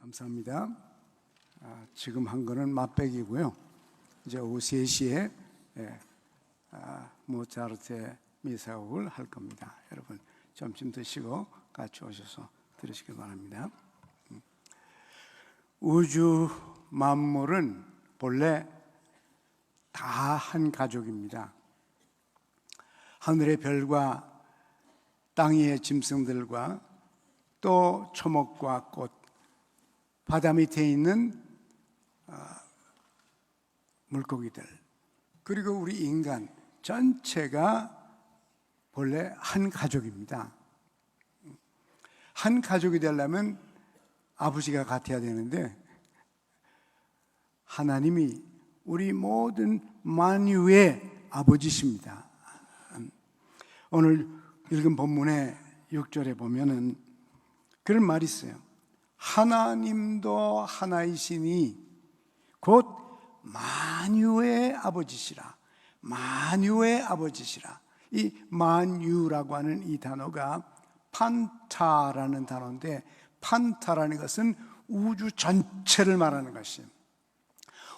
감사합니다. 지금 한 거는 맛배기고요. 이제 오후 3시에 모차르트의 미사곡을 할 겁니다. 여러분 점심 드시고 같이 오셔서 들으시길 바랍니다. 우주 만물은 본래 다 한 가족입니다. 하늘의 별과 땅 위의 짐승들과 또 초목과 꽃, 바다 밑에 있는 물고기들, 그리고 우리 인간 전체가 본래 한 가족입니다. 한 가족이 되려면 아버지가 같아야 되는데 하나님이 우리 모든 만유의 아버지십니다. 오늘 읽은 본문의 6절에 보면은 그런 말이 있어요. 하나님도 하나이시니 곧 만유의 아버지시라. 만유의 아버지시라. 이 만유라고 하는 이 단어가 판타라는 단어인데, 판타라는 것은 우주 전체를 말하는 것이에요.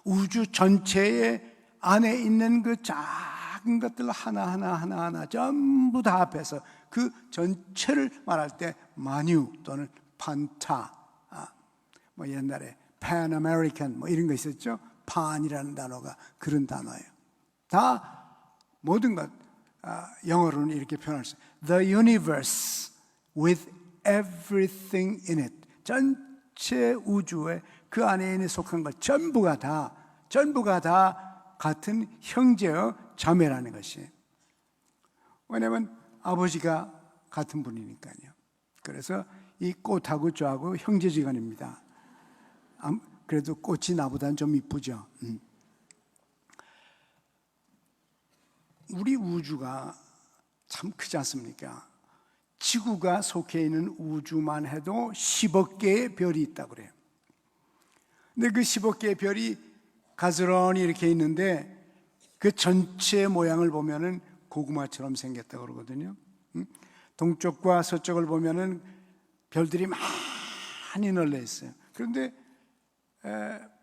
우주 전체의 안에 있는 그 작은 것들 하나하나 전부 다 합해서 그 전체를 말할 때 만유 또는 판타, 뭐 옛날에 Pan American 뭐 이런 거 있었죠. 판이라는 단어가 그런 단어예요. 다 모든 것, 영어로는 이렇게 표현할 수 있어요. The universe with everything in it. 전체 우주에 그 안에 속한 것 전부가 다 같은 형제여 자매라는 것이에요. 왜냐하면 아버지가 같은 분이니까요. 그래서 이 꽃하고 저하고 형제지간입니다. 그래도 꽃이 나보다는 좀 이쁘죠. 우리 우주가 참 크지 않습니까? 지구가 속해 있는 우주만 해도 10억 개의 별이 있다고 그래요. 근데 그 10억 개의 별이 가스런히 이렇게 있는데 그 전체 모양을 보면은 고구마처럼 생겼다고 그러거든요. 동쪽과 서쪽을 보면은 별들이 많이 널려 있어요. 그런데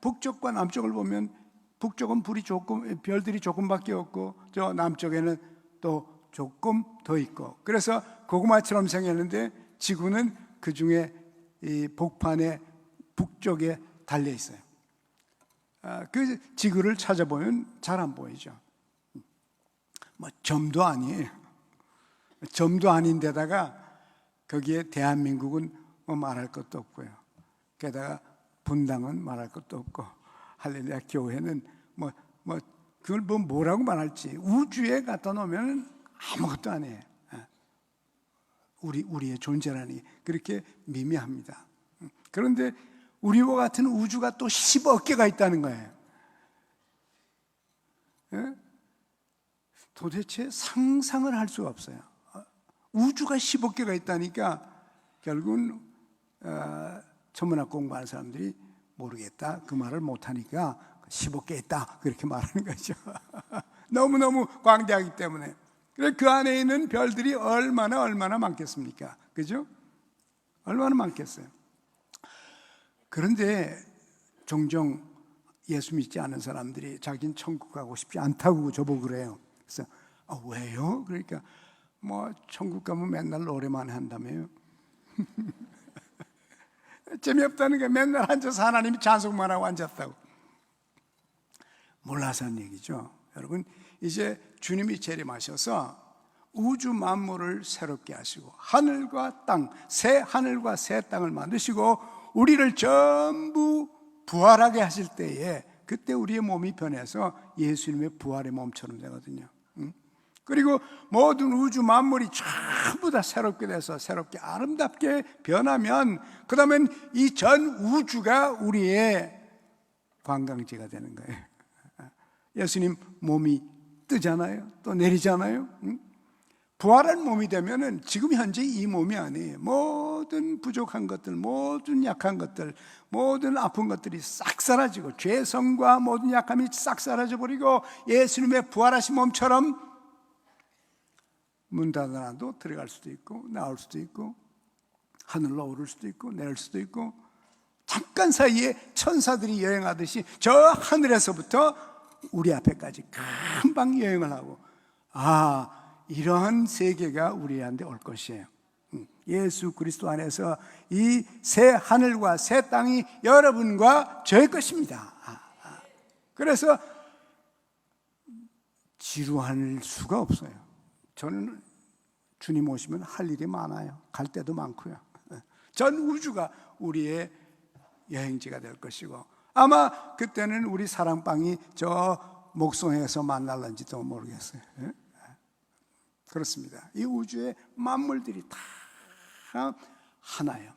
북쪽과 남쪽을 보면 북쪽은 별들이 조금밖에 없고 저 남쪽에는 또 조금 더 있고, 그래서 고구마처럼 생겼는데 지구는 그 중에 이 복판의 북쪽에 달려 있어요. 그 지구를 찾아보면 잘 안 보이죠. 뭐 점도 아니에요. 점도 아닌데다가 거기에 대한민국은 뭐 말할 것도 없고요. 게다가 분당은 말할 것도 없고 할렐루야 교회는 뭐 그걸 뭐라고 말할지 우주에 갖다 놓으면 아무것도 아니에요. 우리의 존재라니 그렇게 미미합니다. 그런데 우리와 같은 우주가 또 10억 개가 있다는 거예요. 도대체 상상을 할 수가 없어요. 우주가 10억 개가 있다니까 결국은 천문학 공부하는 사람들이 모르겠다, 그 말을 못하니까 10억 개 있다 그렇게 말하는 거죠. 너무너무 광대하기 때문에. 그 안에 있는 별들이 얼마나 많겠습니까? 그죠? 얼마나 많겠어요. 그런데 종종 예수 믿지 않은 사람들이 자기는 천국 가고 싶지 않다고 저보고 그래요. 그래서 왜요? 그러니까 뭐 천국 가면 맨날 노래만 한다며요. 재미없다는 게 맨날 앉아서 하나님이 찬송만 하고 앉았다고. 몰라서 한 얘기죠. 여러분, 이제 주님이 재림하셔서 우주 만물을 새롭게 하시고 하늘과 땅, 새 하늘과 새 땅을 만드시고 우리를 전부 부활하게 하실 때에 그때 우리의 몸이 변해서 예수님의 부활의 몸처럼 되거든요. 그리고 모든 우주 만물이 전부 다 새롭게 돼서 새롭게 아름답게 변하면 그 다음엔 이 전 우주가 우리의 관광지가 되는 거예요. 예수님 몸이 뜨잖아요. 또 내리잖아요. 부활한 몸이 되면은 지금 현재 이 몸이 아니에요. 모든 부족한 것들, 모든 약한 것들, 모든 아픈 것들이 싹 사라지고 죄성과 모든 약함이 싹 사라져 버리고 예수님의 부활하신 몸처럼 문 닫아놔도 들어갈 수도 있고 나올 수도 있고 하늘로 오를 수도 있고 내릴 수도 있고 잠깐 사이에 천사들이 여행하듯이 저 하늘에서부터 우리 앞에까지 금방 여행을 하고, 이러한 세계가 우리한테 올 것이에요. 예수 그리스도 안에서 이 새 하늘과 새 땅이 여러분과 저의 것입니다. 그래서 지루할 수가 없어요. 저는 주님 오시면 할 일이 많아요. 갈 데도 많고요. 전 우주가 우리의 여행지가 될 것이고, 아마 그때는 우리 사랑방이 저 목성에서 만날런지도 모르겠어요. 그렇습니다. 이 우주의 만물들이 다 하나예요.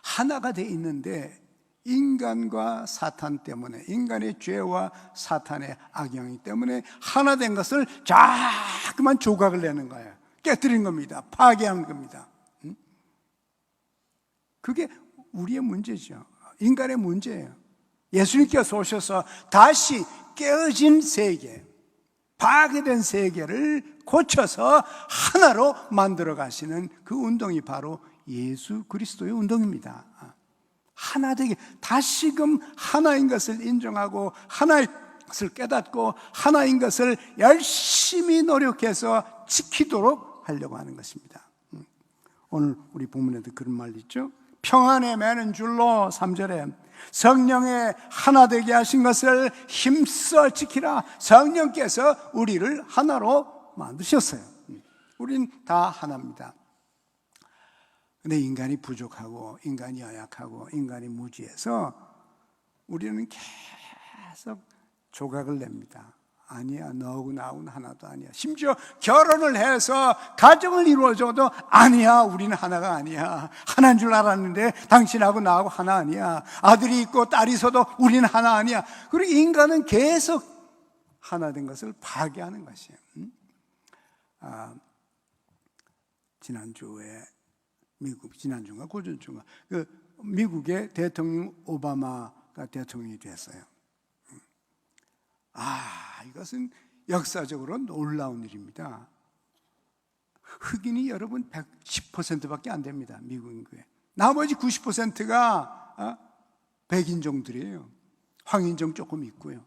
하나가 돼 있는데 인간과 사탄 때문에, 인간의 죄와 사탄의 악영이 때문에 하나 된 것을 자꾸만 조각을 내는 거예요. 깨뜨린 겁니다. 파괴한 겁니다. 그게 우리의 문제죠. 인간의 문제예요. 예수님께서 오셔서 다시 깨어진 세계, 파괴된 세계를 고쳐서 하나로 만들어 가시는 그 운동이 바로 예수 그리스도의 운동입니다. 하나 되게, 다시금 하나인 것을 인정하고 하나인 것을 깨닫고 하나인 것을 열심히 노력해서 지키도록 하려고 하는 것입니다. 오늘 우리 본문에도 그런 말 있죠. 평안에 매는 줄로 3절에 성령의 하나 되게 하신 것을 힘써 지키라. 성령께서 우리를 하나로 만드셨어요. 우린 다 하나입니다. 근데 인간이 부족하고 인간이 연약하고 인간이 무지해서 우리는 계속 조각을 냅니다. 아니야, 너하고 나하고는 하나도 아니야. 심지어 결혼을 해서 가정을 이루어줘도 아니야, 우리는 하나가 아니야. 하나인 줄 알았는데 당신하고 나하고 하나 아니야. 아들이 있고 딸이 있어도 우리는 하나 아니야. 그리고 인간은 계속 하나 된 것을 파괴하는 것이에요. 지난주에 지난주인가 고전주인가 미국의 대통령 오바마가 대통령이 됐어요. 이것은 역사적으로 놀라운 일입니다. 흑인이 여러분 110%밖에 안 됩니다. 미국 인구에. 나머지 90%가 백인종들이에요. 황인종 조금 있고요.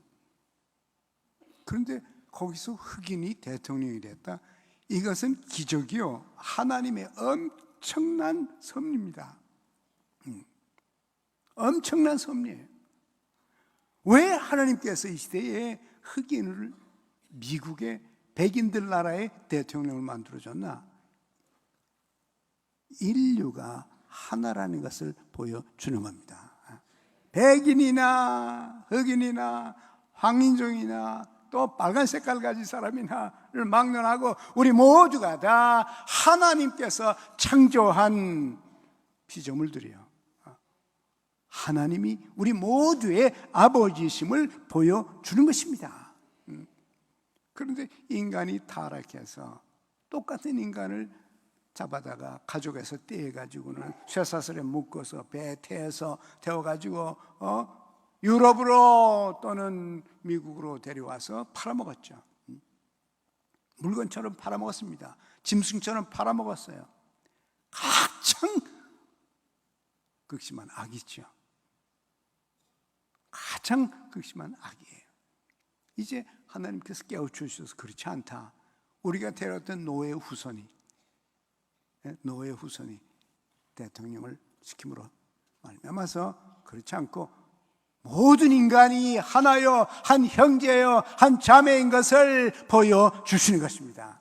그런데 거기서 흑인이 대통령이 됐다. 이것은 기적이요, 하나님의 엄청난 섭리입니다. 엄청난 섭리예요. 왜 하나님께서 이 시대에 흑인을 미국의 백인들 나라의 대통령을 만들어줬나? 인류가 하나라는 것을 보여주는 겁니다. 백인이나 흑인이나 황인종이나 또 빨간 색깔 가진 사람이나를 막론하고 우리 모두가 다 하나님께서 창조한 피조물들이요. 하나님이 우리 모두의 아버지심을 보여주는 것입니다. 그런데 인간이 타락해서 똑같은 인간을 잡아다가 가족에서 떼어가지고는 쇠사슬에 묶어서 배에 태워가지고 유럽으로 또는 미국으로 데려와서 팔아먹었죠. 물건처럼 팔아먹었습니다. 짐승처럼 팔아먹었어요. 가장 극심한 악이죠. 가장 극심한 악이에요. 이제 하나님께서 깨우쳐주셔서 그렇지 않다. 우리가 데려왔던 노예 후손이 대통령을 시킴으로 말미암아서 그렇지 않고 모든 인간이 하나요, 한 형제요, 한 자매인 것을 보여주시는 것입니다.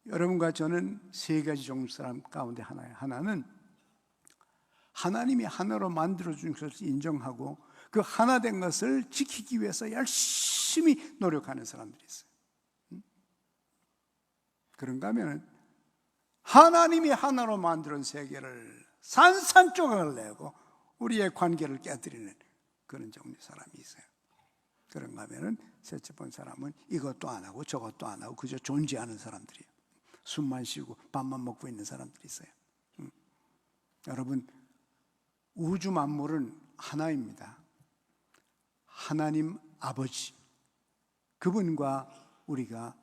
여러분과 저는 세 가지 종류 사람 가운데 하나예요. 하나는 하나님이 하나로 만들어준 것을 인정하고 그 하나 된 것을 지키기 위해서 열심히 노력하는 사람들이 있어요. 그런가 하면 하나님이 하나로 만든 세계를 산산조각을 내고 우리의 관계를 깨뜨리는 그런 종류의 사람이 있어요. 그런가 하면 셋째 번 사람은 이것도 안 하고 저것도 안 하고 그저 존재하는 사람들이에요. 숨만 쉬고 밥만 먹고 있는 사람들이 있어요. 여러분, 우주 만물은 하나입니다. 하나님 아버지, 그분과 우리가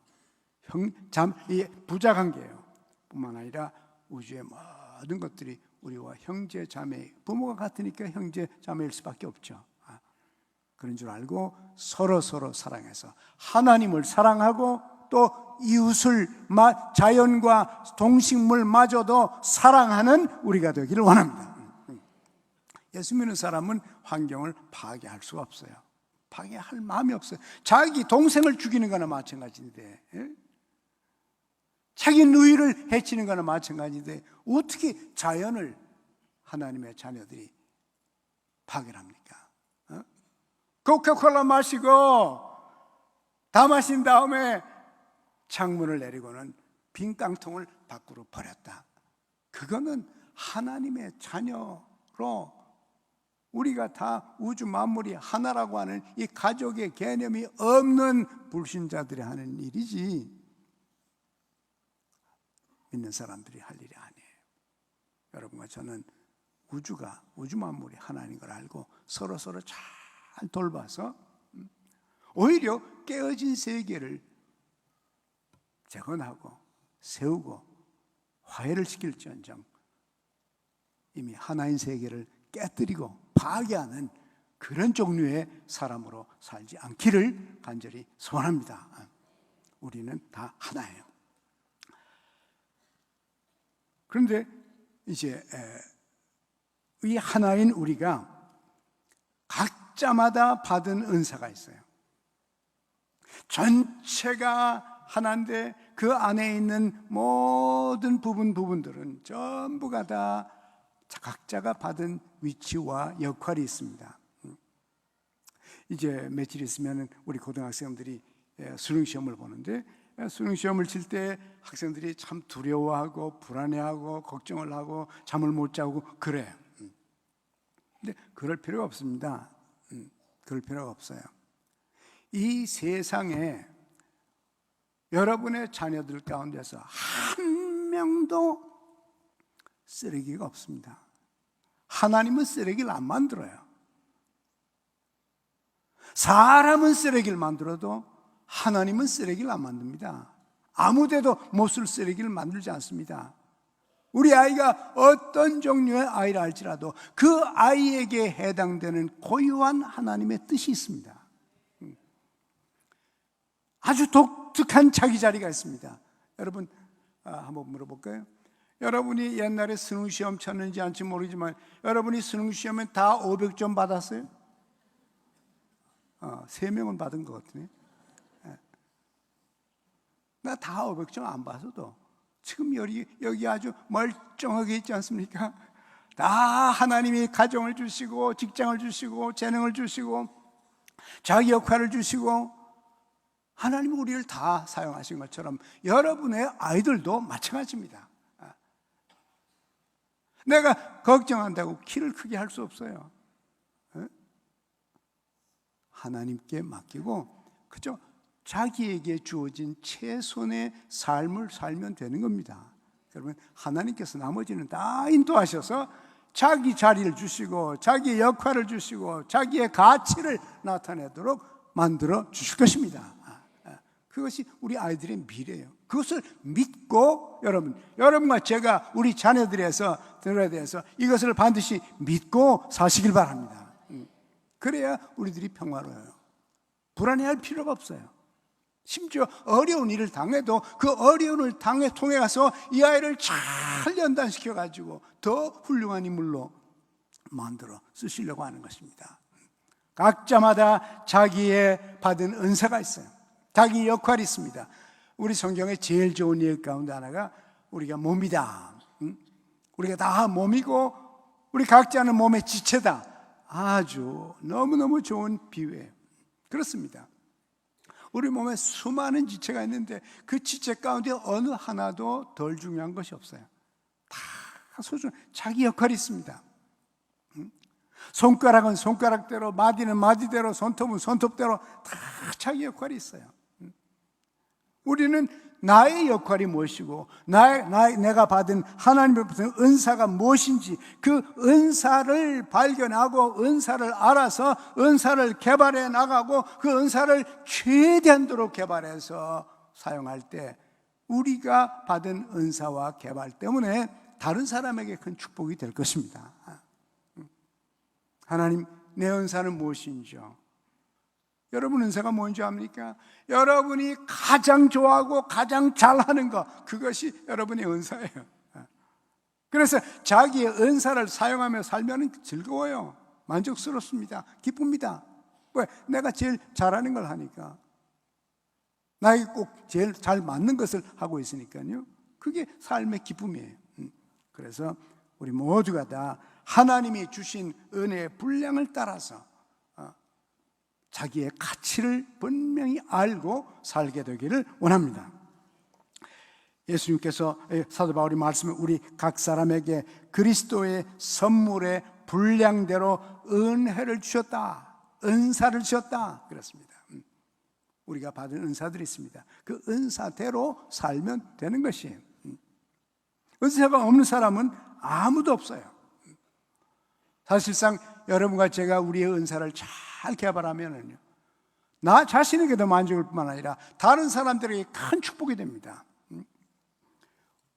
부자관계예요. 뿐만 아니라 우주의 모든 것들이 우리와 형제 자매, 부모가 같으니까 형제 자매일 수밖에 없죠. 그런 줄 알고 서로 사랑해서 하나님을 사랑하고 또 이웃을, 자연과 동식물마저도 사랑하는 우리가 되기를 원합니다. 예수 믿는 사람은 환경을 파괴할 수가 없어요. 파괴할 마음이 없어요. 자기 동생을 죽이는 거나 마찬가지인데, 자기 누이를 해치는 거나 마찬가지인데 어떻게 자연을 하나님의 자녀들이 파괴합니까? 코카콜라 마시고 다 마신 다음에 창문을 내리고는 빈 깡통을 밖으로 버렸다. 그거는 하나님의 자녀로 우리가 다 우주 만물이 하나라고 하는 이 가족의 개념이 없는 불신자들이 하는 일이지 믿는 사람들이 할 일이 아니에요. 여러분과 저는 우주 만물이 하나인 걸 알고 서로 잘 돌봐서 오히려 깨어진 세계를 재건하고 세우고 화해를 시킬지언정 이미 하나인 세계를 깨뜨리고 파괴하는 그런 종류의 사람으로 살지 않기를 간절히 소원합니다. 우리는 다 하나예요. 그런데 이제 이 하나인 우리가 각자마다 받은 은사가 있어요. 전체가 하나인데 그 안에 있는 모든 부분들은 전부가 다 각자가 받은 위치와 역할이 있습니다. 이제 며칠 있으면 우리 고등학생들이 수능시험을 보는데 수능시험을 칠 때 학생들이 참 두려워하고 불안해하고 걱정을 하고 잠을 못 자고 그래요. 근데 그럴 필요가 없습니다. 그럴 필요가 없어요. 이 세상에 여러분의 자녀들 가운데서 한 명도 쓰레기가 없습니다. 하나님은 쓰레기를 안 만들어요. 사람은 쓰레기를 만들어도 하나님은 쓰레기를 안 만듭니다. 아무데도 못 쓸 쓰레기를 만들지 않습니다. 우리 아이가 어떤 종류의 아이라 할지라도 그 아이에게 해당되는 고유한 하나님의 뜻이 있습니다. 아주 독특한 자기 자리가 있습니다. 여러분 한번 물어볼까요? 여러분이 옛날에 수능시험 쳤는지 안지 모르지만 여러분이 수능시험에 다 500점 받았어요? 3명은 받은 것 같으네. 나 다 500점 안 받아도 지금 여기 아주 멀쩡하게 있지 않습니까? 다 하나님이 가정을 주시고 직장을 주시고 재능을 주시고 자기 역할을 주시고 하나님이 우리를 다 사용하신 것처럼 여러분의 아이들도 마찬가지입니다. 내가 걱정한다고 키를 크게 할 수 없어요. 하나님께 맡기고 그저 자기에게 주어진 최선의 삶을 살면 되는 겁니다. 여러분 하나님께서 나머지는 다 인도하셔서 자기 자리를 주시고 자기의 역할을 주시고 자기의 가치를 나타내도록 만들어 주실 것입니다. 그것이 우리 아이들의 미래예요. 그것을 믿고 여러분과 제가 우리 자녀들에서 들어야 돼서 이것을 반드시 믿고 사시길 바랍니다. 그래야 우리들이 평화로워요. 불안해할 필요가 없어요. 심지어 어려운 일을 당해도 그 어려운 일을 통해 가서 이 아이를 잘 연단시켜가지고 더 훌륭한 인물로 만들어 쓰시려고 하는 것입니다. 각자마다 자기의 받은 은사가 있어요. 자기 역할이 있습니다. 우리 성경에 제일 좋은 예 가운데 하나가 우리가 몸이다. 우리가 다 몸이고 우리 각자는 몸의 지체다. 아주 너무너무 좋은 비유예요. 그렇습니다. 우리 몸에 수많은 지체가 있는데 그 지체 가운데 어느 하나도 덜 중요한 것이 없어요. 다 소중한 자기 역할이 있습니다. 손가락은 손가락대로, 마디는 마디대로, 손톱은 손톱대로 다 자기 역할이 있어요. 우리는 나의 역할이 무엇이고 내가 받은 하나님으로부터 은사가 무엇인지 그 은사를 발견하고 은사를 알아서 은사를 개발해 나가고 그 은사를 최대한도로 개발해서 사용할 때 우리가 받은 은사와 개발 때문에 다른 사람에게 큰 축복이 될 것입니다. 하나님, 내 은사는 무엇인지요? 여러분 은사가 뭔지 압니까? 여러분이 가장 좋아하고 가장 잘하는 것, 그것이 여러분의 은사예요. 그래서 자기의 은사를 사용하며 살면 즐거워요. 만족스럽습니다. 기쁩니다. 왜? 내가 제일 잘하는 걸 하니까. 나에게 꼭 제일 잘 맞는 것을 하고 있으니까요. 그게 삶의 기쁨이에요. 그래서 우리 모두가 다 하나님이 주신 은혜의 분량을 따라서 자기의 가치를 분명히 알고 살게 되기를 원합니다. 예수님께서 사도 바울이 말씀을 우리 각 사람에게 그리스도의 선물의 분량대로 은혜를 주셨다, 은사를 주셨다 그랬습니다. 우리가 받은 은사들이 있습니다. 그 은사대로 살면 되는 것이에요. 은사가 없는 사람은 아무도 없어요. 사실상 여러분과 제가 우리의 은사를 잘 개발하면은요, 나 자신에게도 만족일 뿐만 아니라 다른 사람들에게 큰 축복이 됩니다.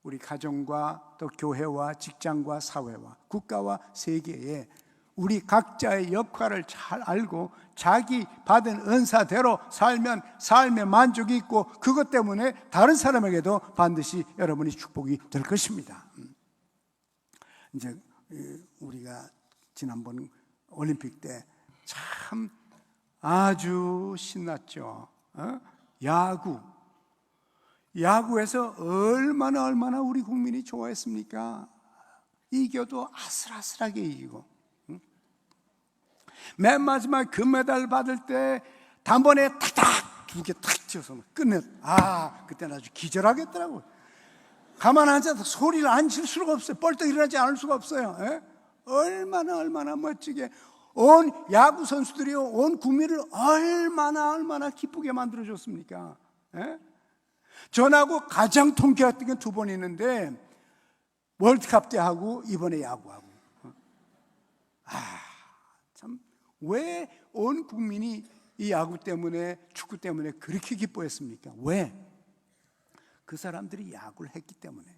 우리 가정과 또 교회와 직장과 사회와 국가와 세계에 우리 각자의 역할을 잘 알고 자기 받은 은사대로 살면 삶에 만족이 있고, 그것 때문에 다른 사람에게도 반드시 여러분이 축복이 될 것입니다. 이제 우리가 지난번 올림픽 때 참 아주 신났죠. 야구에서 얼마나 우리 국민이 좋아했습니까? 이겨도 아슬아슬하게 이기고, 맨 마지막 금메달 받을 때 단번에 탁탁 두 개 탁 치어서 끝냈. 그때는 아주 기절하겠더라고요. 가만 앉아서 소리를 안 칠 수가 없어요. 뻘떡 일어나지 않을 수가 없어요. 얼마나 멋지게 온 야구 선수들이요, 온 국민을 얼마나 기쁘게 만들어줬습니까? 전하고 가장 통쾌했던 게 두 번 있는데, 월드컵 때 하고 이번에 야구하고. 참, 왜 온 국민이 이 야구 때문에, 축구 때문에 그렇게 기뻐했습니까? 왜? 그 사람들이 야구를 했기 때문에.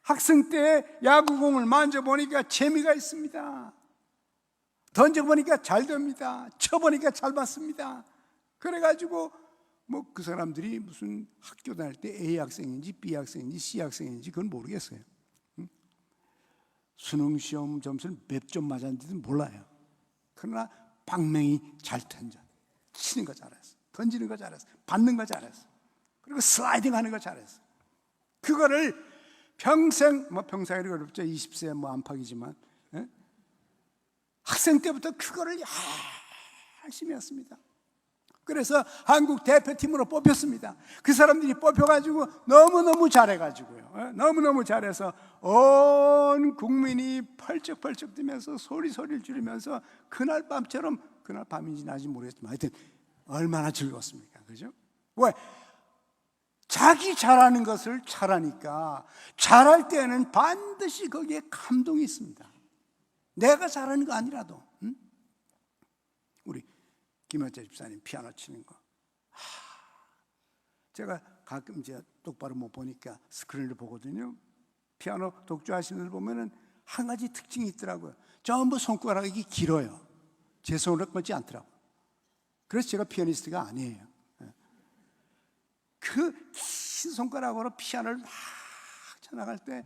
학생 때 야구공을 만져보니까 재미가 있습니다. 던져보니까 잘 됩니다. 쳐보니까 잘 맞습니다. 그래가지고 그 사람들이 무슨 학교 다닐 때 A 학생인지 B 학생인지 C 학생인지 그건 모르겠어요. 수능시험 점수를 몇 점 맞았는지는 몰라요. 그러나 방맹이 잘 던져, 치는 거 잘했어, 던지는 거 잘했어, 받는 거 잘했어, 그리고 슬라이딩 하는 거 잘했어. 그거를 평생, 평생이 어렵죠. 20세 안팎이지만, 학생 때부터 그거를 열심히 했습니다. 그래서 한국 대표팀으로 뽑혔습니다. 그 사람들이 뽑혀가지고 너무너무 잘해가지고요, 너무너무 잘해서 온 국민이 펄쩍펄쩍 뛰면서 소리를 지르면서 그날 밤처럼, 그날 밤인지 낮인지 모르겠지만 하여튼 얼마나 즐거웠습니까? 그죠? 왜? 자기 잘하는 것을 잘하니까, 잘할 때는 반드시 거기에 감동이 있습니다. 내가 잘하는 거 아니라도. 우리 김현재 집사님 피아노 치는 거, 제가 가끔 이제 똑바로 못 보니까 스크린을 보거든요. 피아노 독주하시는 분들 보면은 한 가지 특징이 있더라고요. 전부 손가락이 길어요. 제 손으로 뻗지 않더라고요. 그래서 제가 피아니스트가 아니에요. 그 긴 손가락으로 피아노를 막 쳐나갈 때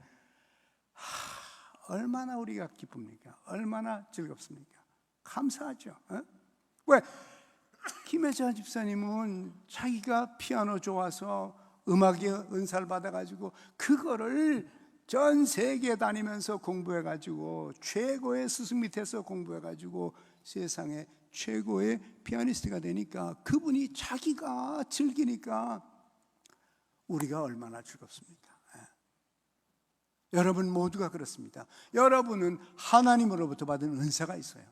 얼마나 우리가 기쁩니까? 얼마나 즐겁습니까? 감사하죠. 왜? 김혜자 집사님은 자기가 피아노 좋아서 음악의 은사를 받아가지고 그거를 전 세계 다니면서 공부해가지고 최고의 스승 밑에서 공부해가지고 세상에 최고의 피아니스트가 되니까, 그분이 자기가 즐기니까 우리가 얼마나 즐겁습니까? 여러분 모두가 그렇습니다. 여러분은 하나님으로부터 받은 은사가 있어요.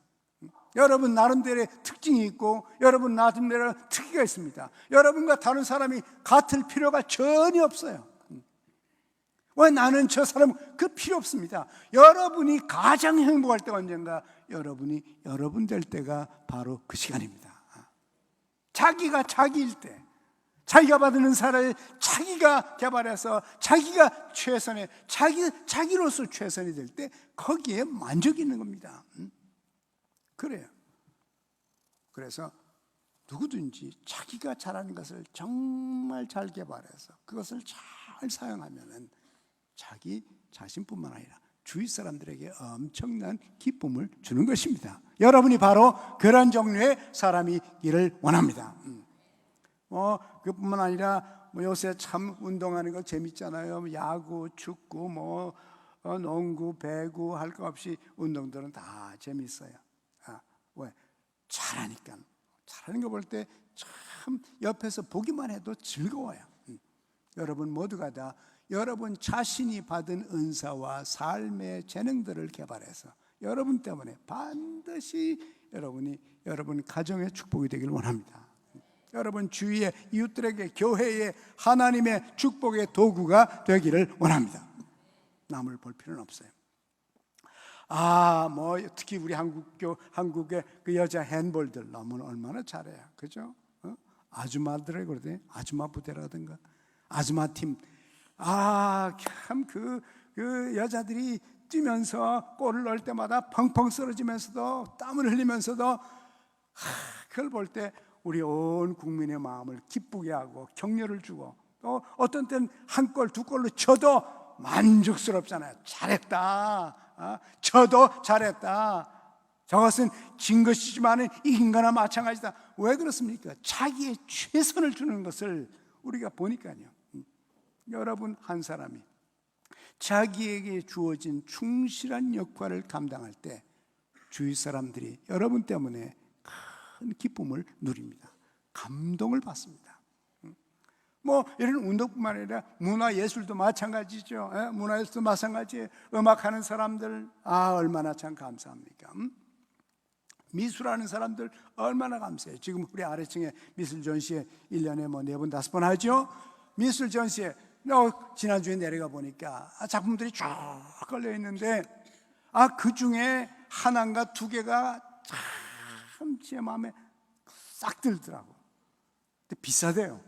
여러분 나름대로의 특징이 있고, 여러분 나름대로 특기가 있습니다. 여러분과 다른 사람이 같을 필요가 전혀 없어요. 왜? 나는 저 사람 그 필요 없습니다. 여러분이 가장 행복할 때가 언젠가, 여러분이 여러분 될 때가 바로 그 시간입니다. 자기가 자기일 때, 자기가 받는 은사를 자기가 개발해서 자기가 최선의 자기로서 최선이 될 때 거기에 만족이 있는 겁니다. 그래요. 그래서 누구든지 자기가 잘하는 것을 정말 잘 개발해서 그것을 잘 사용하면은 자기 자신뿐만 아니라 주위 사람들에게 엄청난 기쁨을 주는 것입니다. 여러분이 바로 그런 종류의 사람이기를 원합니다. 그뿐만 아니라 요새 참 운동하는 거 재밌잖아요. 야구, 축구, 농구, 배구 할 거 없이 운동들은 다 재밌어요. 왜? 잘하니까. 잘하는 거 볼 때 참 옆에서 보기만 해도 즐거워요. 여러분 모두가 다 여러분 자신이 받은 은사와 삶의 재능들을 개발해서 여러분 때문에 반드시 여러분 가정의 축복이 되길 원합니다. 여러분 주위의 이웃들에게 교회의 하나님의 축복의 도구가 되기를 원합니다. 남을 볼 필요는 없어요. 특히 우리 한국의 그 여자 핸볼들 너무 얼마나 잘해요. 그죠? 아줌마들이 그러대. 아줌마 부대라든가 아줌마 팀. 참 그 여자들이 뛰면서 골을 넣을 때마다 펑펑 쓰러지면서도 땀을 흘리면서도 그걸 볼 때 우리 온 국민의 마음을 기쁘게 하고 격려를 주고 또 어떤 때는 한 골, 두 골로 쳐도 만족스럽잖아요. 잘했다. 저도 잘했다. 저것은 진 것이지만 이긴 거나 마찬가지다. 왜 그렇습니까? 자기의 최선을 주는 것을 우리가 보니까요. 여러분 한 사람이 자기에게 주어진 충실한 역할을 감당할 때 주위 사람들이 여러분 때문에 큰 기쁨을 누립니다. 감동을 받습니다. 이런 운동뿐만 아니라 문화예술도 마찬가지죠. 문화예술도 마찬가지예요. 음악하는 사람들 얼마나 참 감사합니까? 미술하는 사람들 얼마나 감사해요. 지금 우리 아래층에 미술 전시회 1년에 4번, 5번 하죠. 미술 전시회 지난주에 내려가 보니까 작품들이 쭉 걸려 있는데 그 중에 하나인가 두 개가 참 제 마음에 싹 들더라고. 근데 비싸대요.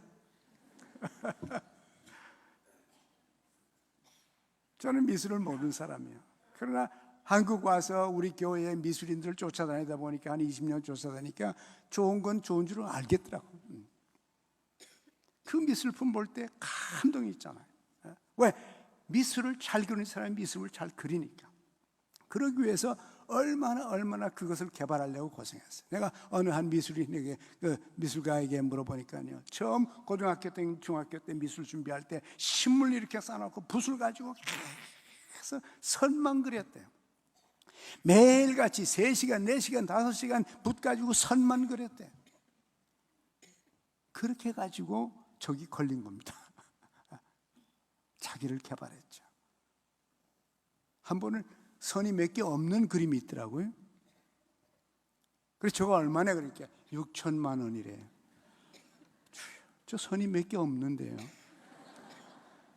저는 미술을 모르는 사람이에요. 그러나 한국 와서 우리 교회의 미술인들을 쫓아다니다 보니까 한 20년 쫓아다니까 좋은 건 좋은 줄은 알겠더라고. 그 미술품 볼 때 감동이 있잖아요. 왜? 미술을 잘 그리는 사람이 미술을 잘 그리니까. 그러기 위해서 얼마나 그것을 개발하려고 고생했어요. 내가 어느 한 미술인에게 미술가에게 물어보니까요, 처음 고등학교 때 중학교 때 미술 준비할 때 신문 이렇게 쌓아놓고 붓을 가지고 계속 선만 그렸대요. 매일같이 3시간, 4시간, 5시간 붓 가지고 선만 그렸대요. 그렇게 해가지고 저기 걸린 겁니다. 자기를 개발했죠. 한 번은 선이 몇 개 없는 그림이 있더라고요. 그래서 저거 얼마나 그러니까 6천만 원이래요. 저 선이 몇 개 없는데요.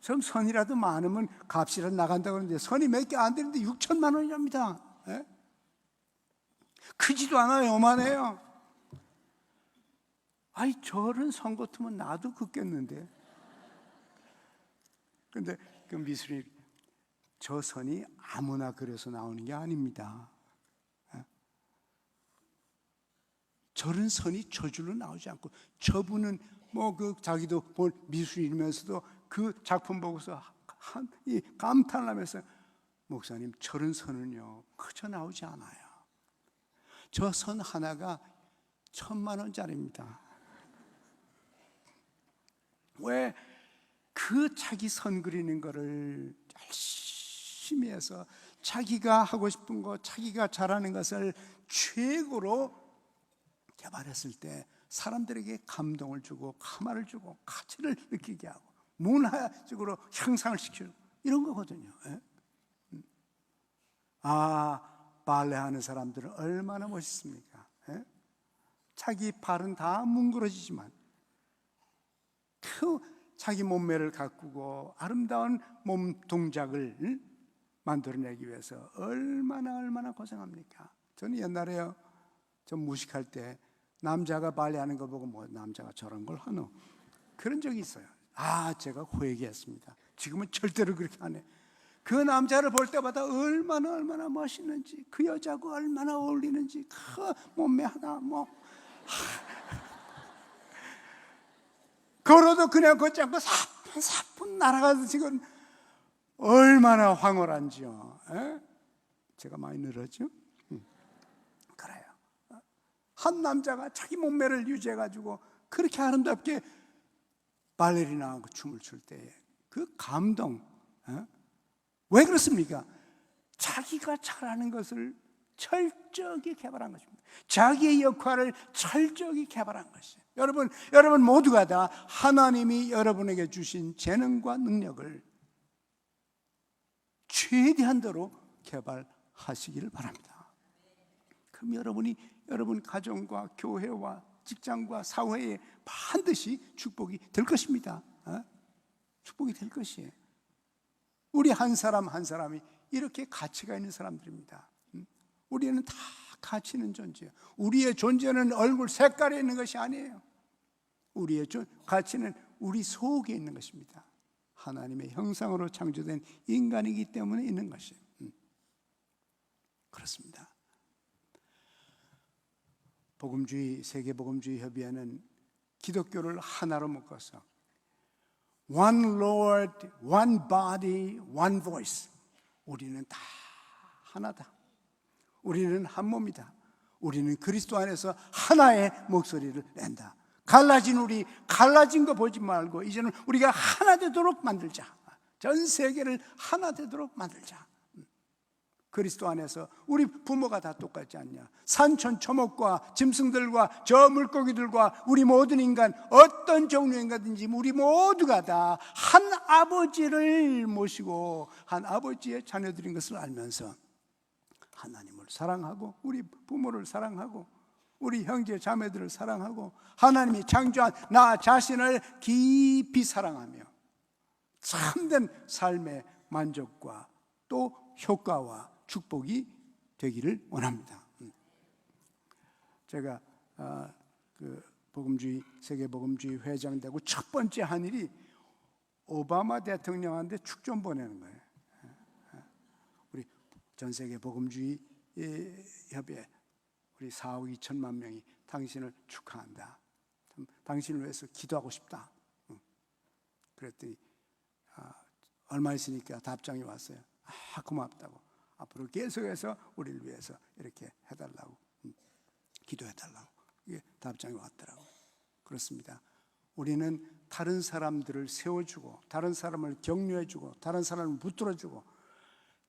좀 선이라도 많으면 값이라도 나간다고 하는데 선이 몇 개 안 되는데 6천만 원이랍니다. 크지도 않아요. 요만해요. 저런 선 같으면 나도 긋겠는데. 근데 그 미술이 저 선이 아무나 그려서 나오는 게 아닙니다. 저런 선이 저절로 나오지 않고 저분은 자기도 본 미술이면서도 그 작품 보고서 감탄을 하면서 목사님 저런 선은요 그저 나오지 않아요. 저 선 하나가 1,000만 원짜리입니다. 왜? 그 자기 선 그리는 거를 열심히 해서 자기가 하고 싶은 거, 자기가 잘하는 것을 최고로 개발했을 때 사람들에게 감동을 주고 가마를 주고 가치를 느끼게 하고 문화적으로 향상을 시키는 이런 거거든요. 발레하는 사람들은 얼마나 멋있습니까? 자기 발은 다 뭉그러지지만 자기 몸매를 가꾸고 아름다운 몸 동작을 만들어내기 위해서 얼마나 고생합니까? 저는 옛날에요, 저 무식할 때 남자가 발레하는 거 보고 남자가 저런 걸 하노? 그런 적이 있어요. 제가 회개했습니다. 지금은 절대로 그렇게 안 해. 그 남자를 볼 때마다 얼마나 멋있는지, 그 여자하고 얼마나 어울리는지, 그 몸매 하나 걸어도 그냥 걷지 않고 사뿐 날아가서 지금 얼마나 황홀한지요. 제가 많이 늘었죠? 그래요. 한 남자가 자기 몸매를 유지해가지고 그렇게 아름답게 발레리나하고 춤을 출 때에 그 감동, 왜 그렇습니까? 자기가 잘하는 것을 철저히 개발한 것입니다. 자기의 역할을 철저히 개발한 것이에요. 여러분 모두가 다 하나님이 여러분에게 주신 재능과 능력을 최대한대로 개발하시기를 바랍니다. 그럼 여러분 가정과 교회와 직장과 사회에 반드시 축복이 될 것입니다. 축복이 될 것이에요. 우리 한 사람 한 사람이 이렇게 가치가 있는 사람들입니다. 우리는 다 가치 있는 존재예요. 우리의 존재는 얼굴 색깔에 있는 것이 아니에요. 우리의 가치는 우리 속에 있는 것입니다. 하나님의 형상으로 창조된 인간이기 때문에 있는 것이에요. 그렇습니다. 세계복음주의 협의회는 기독교를 하나로 묶어서 One Lord, One Body, One Voice. 우리는 다 하나다. 우리는 한 몸이다. 우리는 그리스도 안에서 하나의 목소리를 낸다. 갈라진 거 보지 말고 이제는 우리가 하나 되도록 만들자. 전 세계를 하나 되도록 만들자. 그리스도 안에서 우리 부모가 다 똑같지 않냐? 산천 초목과 짐승들과 저 물고기들과 우리 모든 인간, 어떤 종류의 인간든지 우리 모두가 다 한 아버지를 모시고 한 아버지의 자녀들인 것을 알면서 하나님을 사랑하고 우리 부모를 사랑하고 우리 형제 자매들을 사랑하고 하나님이 창조한 나 자신을 깊이 사랑하며 참된 삶의 만족과 또 효과와 축복이 되기를 원합니다. 제가 세계 복음주의 회장 되고 첫 번째 한 일이 오바마 대통령한테 축 좀 보내는 거예요. 우리 전 세계 복음주의 협의회 우리 4억 2천만 명이 당신을 축하한다. 당신을 위해서 기도하고 싶다. 그랬더니 얼마 있으니까 답장이 왔어요. 고맙다고. 앞으로 계속해서 우리를 위해서 이렇게 해달라고, 기도해달라고. 이게 답장이 왔더라고요. 그렇습니다. 우리는 다른 사람들을 세워주고 다른 사람을 격려해주고 다른 사람을 붙들어주고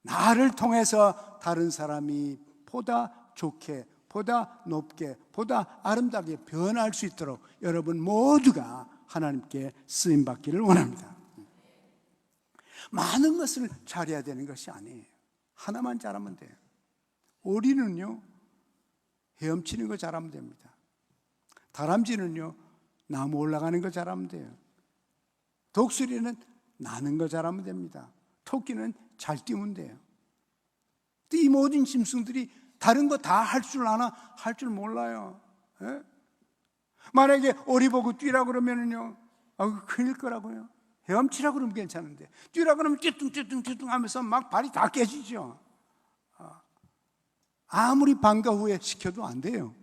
나를 통해서 다른 사람이 보다 좋게, 보다 높게, 보다 아름답게 변할 수 있도록 여러분 모두가 하나님께 쓰임받기를 원합니다. 많은 것을 잘해야 되는 것이 아니에요. 하나만 잘하면 돼요. 오리는요 헤엄치는 거 잘하면 됩니다. 다람쥐는요 나무 올라가는 거 잘하면 돼요. 독수리는 나는 거 잘하면 됩니다. 토끼는 잘 뛰면 돼요. 이 모든 짐승들이 다른 거 다 할 줄 아나? 할 줄 몰라요. 예? 만약에 오리 보고 뛰라 그러면은요 큰일 거라고요. 헤엄치라 그러면 괜찮은데 뛰라 그러면 띠뚱 하면서 막 발이 다 깨지죠. 아무리 방과 후에 시켜도 안 돼요.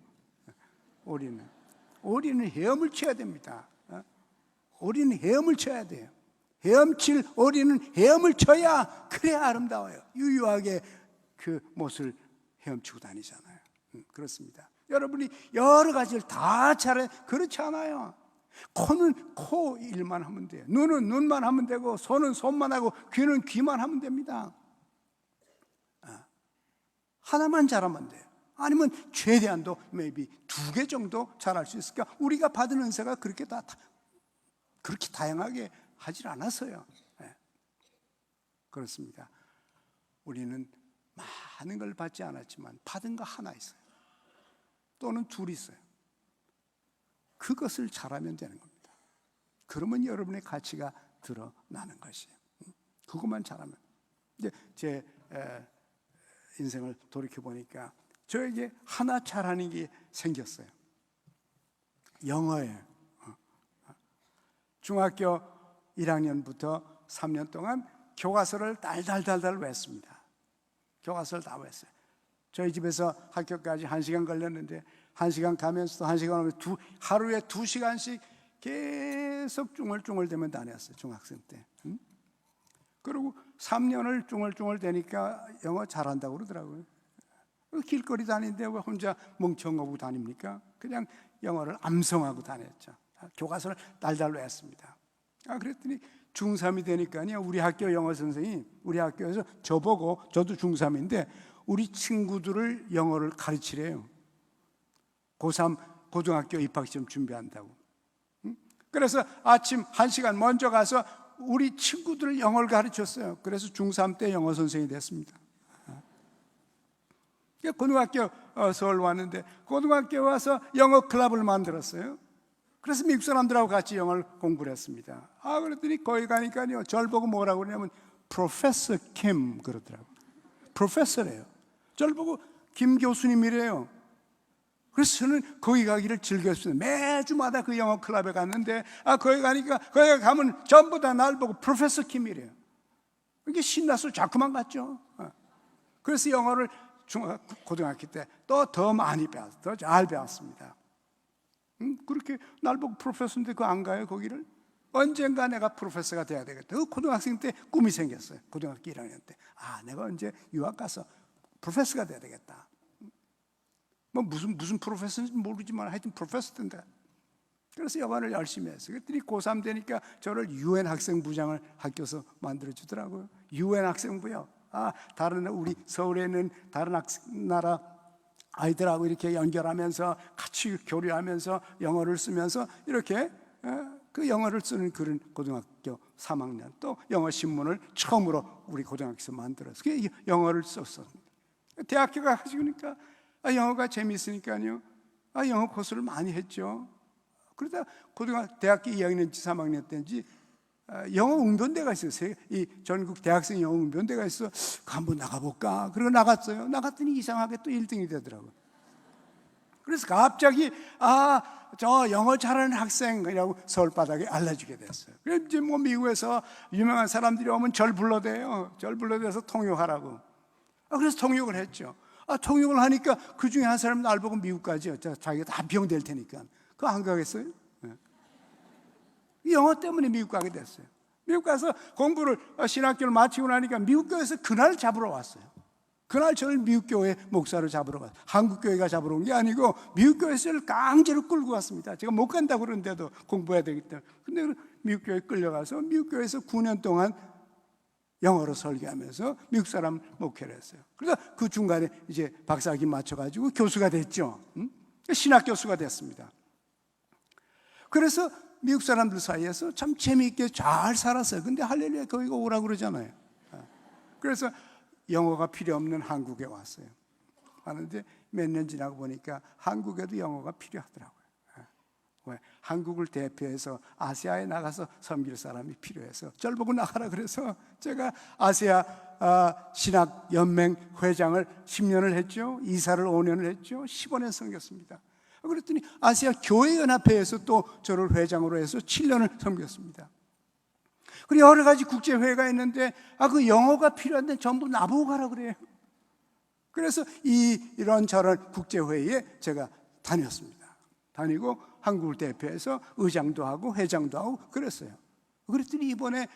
오리는 헤엄을 쳐야 됩니다. 오리는 헤엄을 쳐야 돼요. 헤엄칠 오리는 헤엄을 쳐야 그래야 아름다워요. 유유하게 그 못을 헤엄치고 다니잖아요. 그렇습니다. 여러분이 여러 가지를 다 잘해. 그렇지 않아요. 코는 코 일만 하면 돼요. 눈은 눈만 하면 되고 손은 손만 하고 귀는 귀만 하면 됩니다. 하나만 잘하면 돼요. 아니면 최대한도 maybe 2개 정도 잘할 수 있을까? 우리가 받은 은사가 그렇게 다양하게 하질 않았어요. 그렇습니다. 우리는 많은 걸 받지 않았지만 받은 거 하나 있어요. 또는 2 있어요. 그것을 잘하면 되는 겁니다. 그러면 여러분의 가치가 드러나는 것이에요. 그것만 잘하면. 이제 제 인생을 돌이켜보니까 저에게 하나 잘하는 게 생겼어요. 영어예요. 중학교 1학년부터 3년 동안 교과서를 달달달달 외웠습니다. 교과서를 다 외웠어요. 저희 집에서 학교까지 1시간 걸렸는데 1시간 가면서 또 1시간 오면 하루에 2시간씩 계속 중얼중얼대면 다녔어요. 중학생 때. 그리고 3년을 중얼중얼 대니까 영어 잘한다고 그러더라고요. 길거리 다니는데 왜 혼자 멍청하고 다닙니까? 그냥 영어를 암송하고 다녔죠. 교과서를 달달 외웠습니다. 그랬더니 중3이 되니까요, 우리 학교 영어 선생이 우리 학교에서 저보고, 저도 중3인데 우리 친구들을 영어를 가르치래요. 고3 고등학교 입학시험 준비한다고. 그래서 아침 1시간 먼저 가서 우리 친구들을 영어를 가르쳤어요. 그래서 중3 때 영어 선생이 됐습니다. 고등학교 서울 왔는데 고등학교 와서 영어 클럽을 만들었어요. 그래서 미국 사람들하고 같이 영어를 공부를 했습니다. 그랬더니 거기 가니까요, 저를 보고 뭐라고 그러냐면 Professor Kim 그러더라고요. 프로페서래요. 저를 보고 김 교수님이래요. 그래서 저는 거기 가기를 즐겼어요. 매주마다 그 영어 클럽에 갔는데 거기 가니까 거기 가면 전부 다 날 보고 프로페서 킴이래요. 이게 신나서 자꾸만 갔죠. 그래서 영어를 고등학교 때 또 더 많이 배웠어요. 더 잘 배웠습니다. 그렇게 날 보고 프로페서인데 그거 안 가요, 거기를? 언젠가 내가 프로페서가 돼야 되겠다. 그 고등학생 때 꿈이 생겼어요. 고등학교 1학년 때. 내가 언제 유학 가서 프로페서가 돼야 되겠다. 뭐 무슨 프로페서인지 모르지만 하여튼 프로페서던데. 그래서 영어를 열심히 했어요. 그랬더니 고3 되니까 저를 UN 학생부장을 학교에서 만들어주더라고요. UN 학생부요. 다른 우리 서울에 있는 다른 나라 아이들하고 이렇게 연결하면서 같이 교류하면서 영어를 쓰면서 이렇게 그 영어를 쓰는 그런 고등학교 3학년 또 영어 신문을 처음으로 우리 고등학교에서 만들어서 영어를 썼습니다. 대학교 가시니까 영어가 재미있으니까요. 영어 코스를 많이 했죠. 그러다 대학교 2학년인지 3학년 때인지 영어 웅변대가 있었어요. 이 전국 대학생 영어 웅변대가 있어. 한번 나가볼까? 그리고 나갔어요. 나갔더니 이상하게 또 1등이 되더라고요. 그래서 갑자기 저 영어 잘하는 학생이라고 서울바닥에 알려주게 됐어요. 그래서 이제 뭐 미국에서 유명한 사람들이 오면 절 불러대요. 절 불러대서 통역하라고. 그래서 통역을 했죠. 통역을 하니까 그 중에 한 사람은 날 보고 미국 가죠. 자기가 다 비용될 테니까. 그거 안 가겠어요? 영어 때문에 미국 가게 됐어요. 미국 가서 공부를 신학교를 마치고 나니까 미국 교회에서 그날 잡으러 왔어요. 그날 저를 미국 교회 목사를 잡으러 갔어요. 한국 교회가 잡으러 온 게 아니고 미국 교회에서 저를 강제로 끌고 왔습니다. 제가 못 간다고 그러는데도 공부해야 되기 때문에. 근데 미국 교회에 끌려가서 미국 교회에서 9년 동안 영어로 설교하면서 미국 사람 목회를 했어요. 그래서 그 중간에 이제 박사학위 맞춰가지고 교수가 됐죠. 신학 교수가 됐습니다. 그래서 미국 사람들 사이에서 참 재미있게 잘 살았어요. 근데 할렐루야 거기가 오라고 그러잖아요. 그래서 영어가 필요 없는 한국에 왔어요. 하는데 몇 년 지나고 보니까 한국에도 영어가 필요하더라고요. 왜? 한국을 대표해서 아시아에 나가서 섬길 사람이 필요해서 저를 보고 나가라 그래서 제가 아시아 신학연맹 회장을 10년을 했죠. 이사를 5년을 했죠. 15년 섬겼습니다. 그랬더니 아시아 교회연합회에서 또 저를 회장으로 해서 7년을 섬겼습니다. 그리고 여러 가지 국제회의가 있는데 그 영어가 필요한데 전부 나보고 가라 그래요. 그래서 이런저런 국제회의에 제가 다녔습니다. 다니고 한국을 대표해서 의장도 하고 회장도 하고 그랬어요. 그랬더니 이번에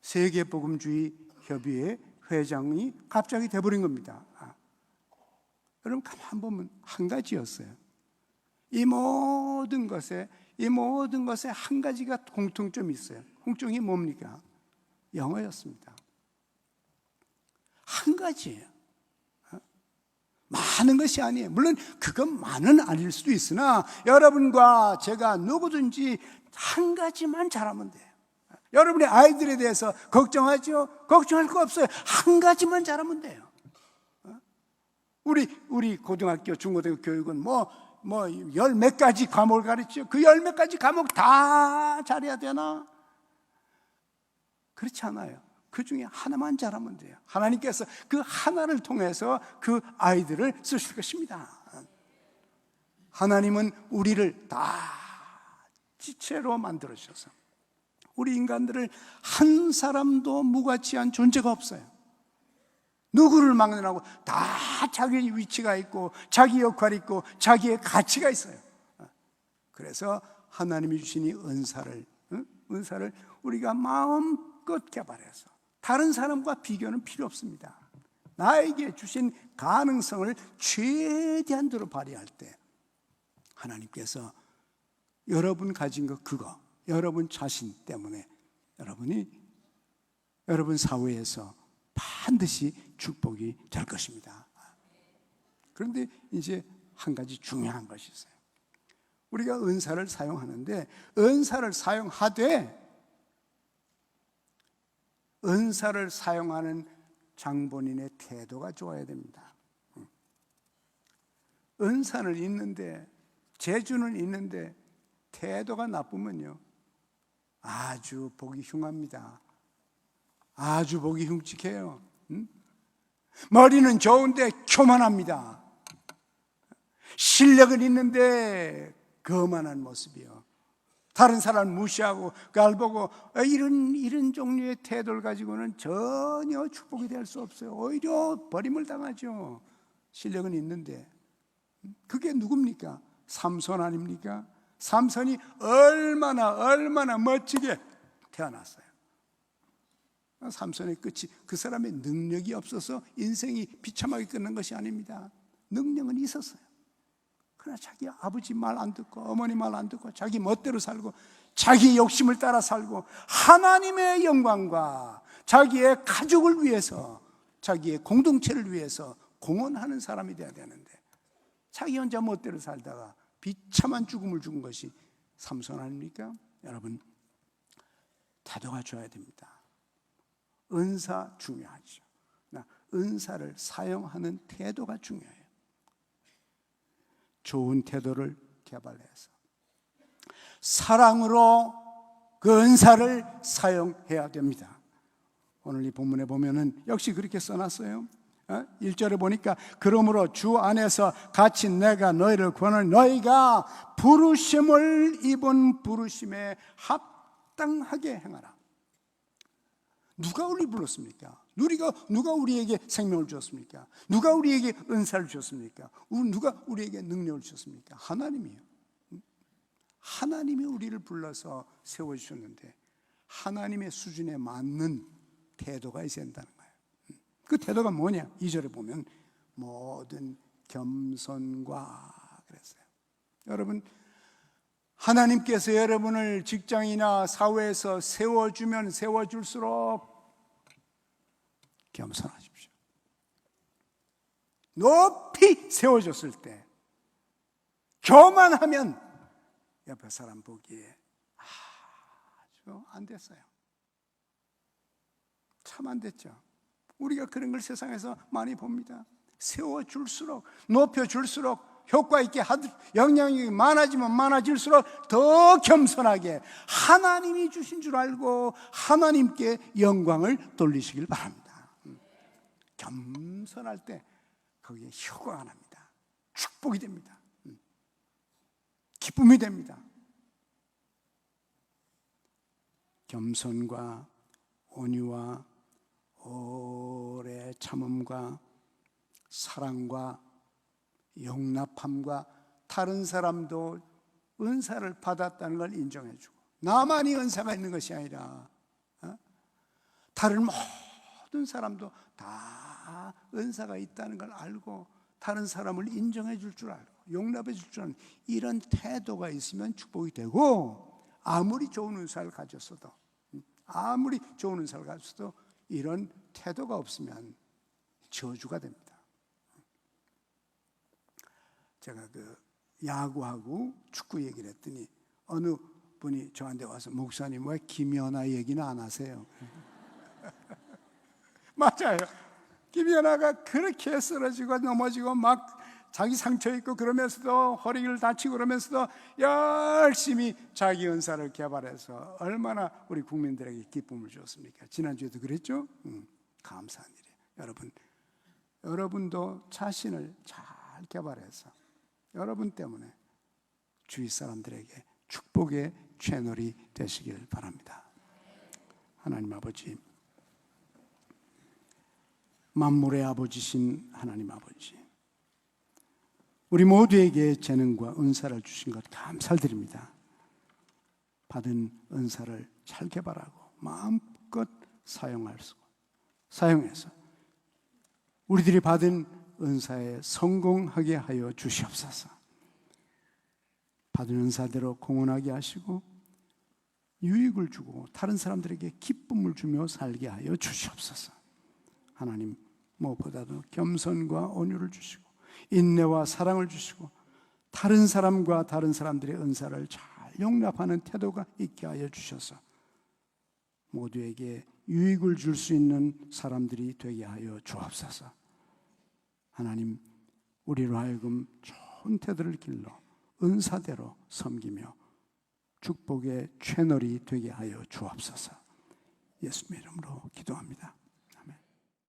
세계복음주의 협의회 회장이 갑자기 돼버린 겁니다. 여러분 가만 보면 한 가지였어요. 이 모든 것에 한 가지가 공통점이 있어요. 공통점이 뭡니까? 영어였습니다. 한 가지예요. 많은 것이 아니에요. 물론 그것만은 아닐 수도 있으나 여러분과 제가 누구든지 한 가지만 잘하면 돼요. 여러분의 아이들에 대해서 걱정하죠? 걱정할 거 없어요. 한 가지만 잘하면 돼요. 우리 고등학교, 중고등학교 교육은 열 몇 가지 과목을 가르치죠. 그 열 몇 가지 과목 다 잘해야 되나? 그렇지 않아요. 그 중에 하나만 잘하면 돼요. 하나님께서 그 하나를 통해서 그 아이들을 쓰실 것입니다. 하나님은 우리를 다 지체로 만들어 주셔서 우리 인간들을 한 사람도 무가치한 존재가 없어요. 누구를 막론하고 다 자기 위치가 있고 자기 역할이 있고 자기의 가치가 있어요. 그래서 하나님이 주신 이 은사를 우리가 마음껏 개발해서 다른 사람과 비교는 필요 없습니다. 나에게 주신 가능성을 최대한대로 발휘할 때 하나님께서 여러분 가진 것 그거 여러분 자신 때문에 여러분 사회에서 반드시 축복이 될 것입니다. 그런데 이제 한 가지 중요한 것이 있어요. 우리가 은사를 사용하는데 은사를 사용하는 장본인의 태도가 좋아야 됩니다. 은사는 있는데 재주는 있는데 태도가 나쁘면요 아주 보기 흉합니다. 아주 보기 흉측해요. 머리는 좋은데 교만합니다. 실력은 있는데 거만한 모습이요. 다른 사람 무시하고 깔보고 이런 종류의 태도를 가지고는 전혀 축복이 될 수 없어요. 오히려 버림을 당하죠. 실력은 있는데. 그게 누굽니까? 삼손 아닙니까? 삼손이 얼마나 멋지게 태어났어요. 삼손의 끝이 그 사람의 능력이 없어서 인생이 비참하게 끝난 것이 아닙니다. 능력은 있었어요. 그러나 자기 아버지 말 안 듣고 어머니 말 안 듣고 자기 멋대로 살고 자기 욕심을 따라 살고 하나님의 영광과 자기의 가족을 위해서 자기의 공동체를 위해서 공헌하는 사람이 돼야 되는데 자기 혼자 멋대로 살다가 비참한 죽음을 죽은 것이 삼손 아닙니까? 여러분 태도가 좋아야 됩니다. 은사 중요하죠. 은사를 사용하는 태도가 중요해요. 좋은 태도를 개발해서 사랑으로 그 은사를 사용해야 됩니다. 오늘 이 본문에 보면은 역시 그렇게 써놨어요. 1절에 보니까 그러므로 주 안에서 같이 내가 너희를 구하노니 너희가 부르심을 입은 부르심에 합당하게 행하라. 누가 우리 불렀습니까? 누가 우리에게 생명을 주었습니까? 누가 우리에게 은사를 주었습니까? 누가 우리에게 능력을 주었습니까? 하나님이에요. 하나님이 우리를 불러서 세워주셨는데 하나님의 수준에 맞는 태도가 있어야 된다는 거예요. 그 태도가 뭐냐? 2절에 보면 모든 겸손과 그랬어요. 여러분 하나님께서 여러분을 직장이나 사회에서 세워주면 세워줄수록 겸손하십시오. 높이 세워줬을 때 교만하면 옆에 사람 보기에 아주 안 됐어요. 참 안 됐죠. 우리가 그런 걸 세상에서 많이 봅니다. 세워줄수록 높여줄수록 효과 있게 영향이 많아지면 많아질수록 더 겸손하게 하나님이 주신 줄 알고 하나님께 영광을 돌리시길 바랍니다. 겸손할 때 거기에 효과가 납니다. 축복이 됩니다. 기쁨이 됩니다. 겸손과 온유와 오래 참음과 사랑과 용납함과 다른 사람도 은사를 받았다는 걸 인정해주고 나만이 은사가 있는 것이 아니라 다른 모든 사람도 다 은사가 있다는 걸 알고 다른 사람을 인정해 줄 줄 알고 용납해 줄 줄 아는 이런 태도가 있으면 축복이 되고 아무리 좋은 은사를 가졌어도 이런 태도가 없으면 저주가 됩니다. 제가 야구하고 축구 얘기를 했더니 어느 분이 저한테 와서 목사님 왜 김연아 얘기는 안 하세요? 맞아요. 김연아가 그렇게 쓰러지고 넘어지고 막 자기 상처 있고 그러면서도 허리를 다치고 그러면서도 열심히 자기 은사를 개발해서 얼마나 우리 국민들에게 기쁨을 주었습니까? 지난주에도 그랬죠? 감사한 일이에요. 여러분도 자신을 잘 개발해서 여러분 때문에 주위 사람들에게 축복의 채널이 되시길 바랍니다. 하나님 아버지, 만물의 아버지신 하나님 아버지, 우리 모두에게 재능과 은사를 주신 것 감사드립니다. 받은 은사를 잘 개발하고 마음껏 사용해서 우리들이 받은 은사에 성공하게 하여 주시옵소서. 받은 은사대로 공헌하게 하시고 유익을 주고 다른 사람들에게 기쁨을 주며 살게 하여 주시옵소서. 하나님, 무엇보다도 겸손과 온유를 주시고 인내와 사랑을 주시고 다른 사람과 다른 사람들의 은사를 잘 용납하는 태도가 있게 하여 주셔서 모두에게 유익을 줄 수 있는 사람들이 되게 하여 주옵소서. 하나님, 우리로 하여금 좋은 태도를 길러 은사대로 섬기며 축복의 채널이 되게 하여 주옵소서. 예수님의 이름으로 기도합니다.